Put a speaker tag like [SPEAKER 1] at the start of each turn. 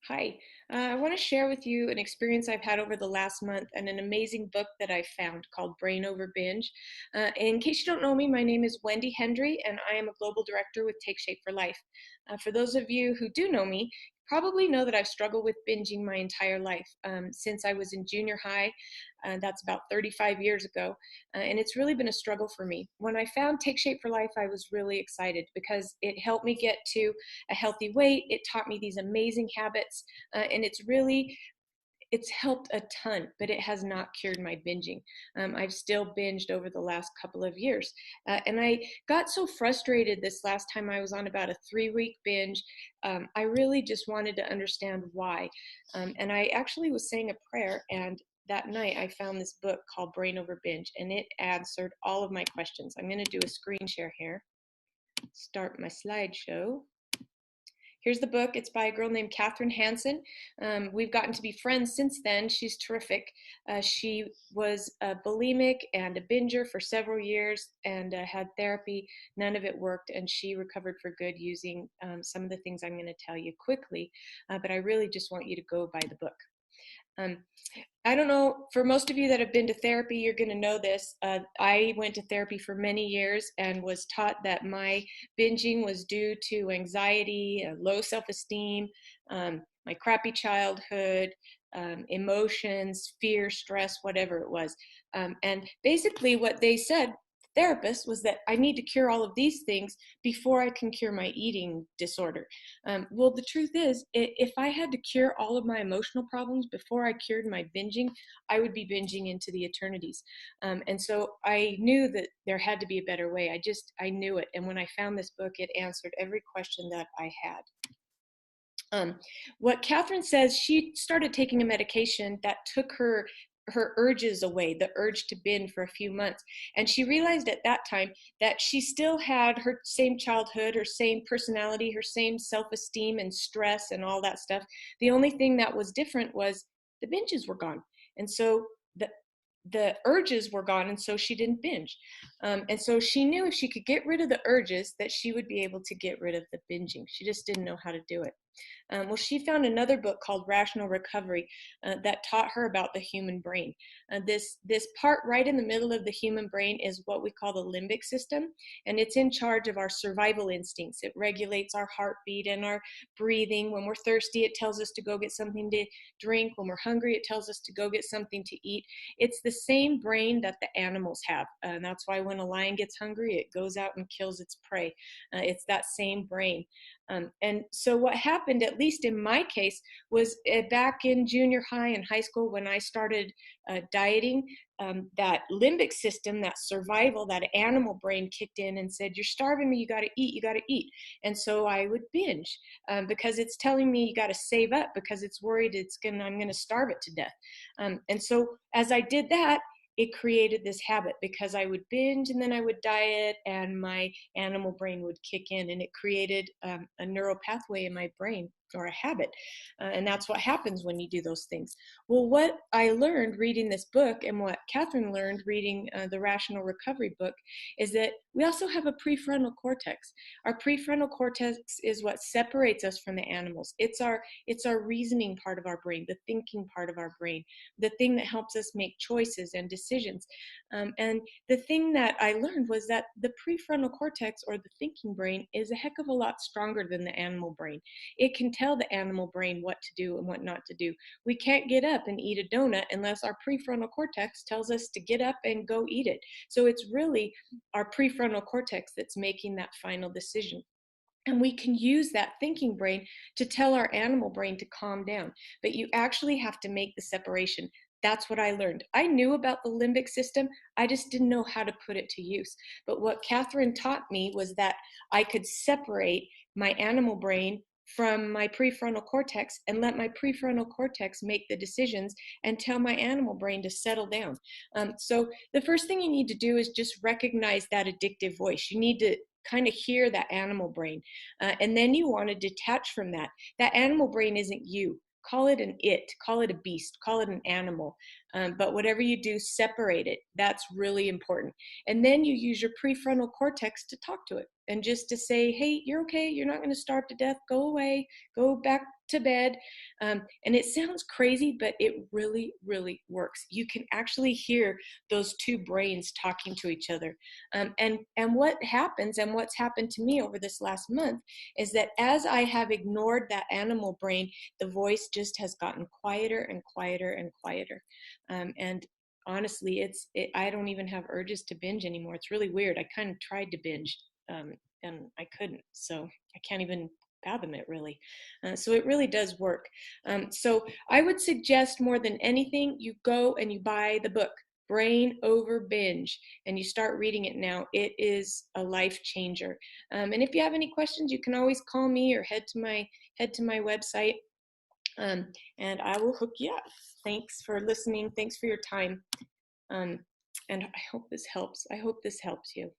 [SPEAKER 1] Hi, I want to share with you an experience I've had over the last month and an amazing book that I found called Brain Over Binge. In case you don't know me, my name is Wendy Hendry, and I am a global director with Take Shape for Life. For those of you who do know me, probably know that I've struggled with binging my entire life since I was in junior high. That's about 35 years ago, and it's really been a struggle for me. When I found Take Shape for Life, I was really excited because it helped me get to a healthy weight. It taught me these amazing habits, and it's helped a ton, but it has not cured my binging. I've still binged over the last couple of years. And I got so frustrated this last time I was on about a 3-week binge. I really just wanted to understand why. And I actually was saying a prayer, and that night I found this book called Brain Over Binge, and it answered all of my questions. I'm going to do a screen share here, start my slideshow. Here's the book. It's by a girl named Katherine Hansen. We've gotten to be friends since then. She's terrific. She was a bulimic and a binger for several years and had therapy. None of it worked, and she recovered for good using some of the things I'm going to tell you quickly. But I really just want you to go by the book. Um, I don't know, for most of you that have been to therapy, you're going to know this. I went to therapy for many years and was taught that my binging was due to anxiety, low self-esteem, my crappy childhood, emotions, fear, stress, whatever it was. And basically what they said, therapist, was that I need to cure all of these things before I can cure my eating disorder. Well, the truth is, if I had to cure all of my emotional problems before I cured my binging, I would be binging into the eternities. And so I knew that there had to be a better way. I knew it. And when I found this book, it answered every question that I had. What Catherine says, she started taking a medication that took her urges away, the urge to binge, for a few months. And she realized at that time that she still had her same childhood, her same personality, her same self-esteem and stress and all that stuff. The only thing that was different was the binges were gone. And so the urges were gone, and so she didn't binge. And so she knew if she could get rid of the urges, that she would be able to get rid of the binging. She just didn't know how to do it. Well, she found another book called Rational Recovery that taught her about the human brain. This part right in the middle of the human brain is what we call the limbic system, and it's in charge of our survival instincts. It regulates our heartbeat and our breathing. When we're thirsty, it tells us to go get something to drink. When we're hungry, it tells us to go get something to eat. It's the same brain that the animals have, and that's why when a lion gets hungry, it goes out and kills its prey. It's that same brain. And so what happened, at least in my case, was back in junior high and high school when I started dieting, that limbic system, that survival, that animal brain kicked in and said, you're starving me, you got to eat, you got to eat. And so I would binge because it's telling me you got to save up because it's worried I'm going to starve it to death. And so as I did that, it created this habit because I would binge and then I would diet and my animal brain would kick in, and it created a neural pathway in my brain, or a habit. And that's what happens when you do those things. Well, what I learned reading this book and what Catherine learned reading the Rational Recovery book is that we also have a prefrontal cortex. Our prefrontal cortex is what separates us from the animals. It's our reasoning part of our brain, the thinking part of our brain, the thing that helps us make choices and decisions. And the thing that I learned was that the prefrontal cortex, or the thinking brain, is a heck of a lot stronger than the animal brain. It can tell the animal brain what to do and what not to do. We can't get up and eat a donut unless our prefrontal cortex tells us to get up and go eat it. So it's really our prefrontal cortex that's making that final decision. And we can use that thinking brain to tell our animal brain to calm down. But you actually have to make the separation. That's what I learned. I knew about the limbic system. I just didn't know how to put it to use. But what Catherine taught me was that I could separate my animal brain from my prefrontal cortex and let my prefrontal cortex make the decisions and tell my animal brain to settle down. So the first thing you need to do is just recognize that addictive voice. You need to kind of hear that animal brain. And then you want to detach from that. That animal brain isn't you. Call it call it a beast, call it an animal. But whatever you do, separate it. That's really important. And then you use your prefrontal cortex to talk to it and just to say, hey, you're okay. You're not going to starve to death. Go away. Go back to bed. And it sounds crazy, but it really, really works. You can actually hear those two brains talking to each other. And what happens, and what's happened to me over this last month, is that as I have ignored that animal brain, the voice just has gotten quieter and quieter and quieter. And honestly, I don't even have urges to binge anymore. It's really weird. I kind of tried to binge, and I couldn't. So I can't even fathom it, really. So it really does work. So I would suggest, more than anything, you go and you buy the book Brain Over Binge, and you start reading it now. It is a life changer. And if you have any questions, you can always call me or head to my website, and I will hook you up. Thanks for listening. Thanks for your time. And I hope this helps. I hope this helps you.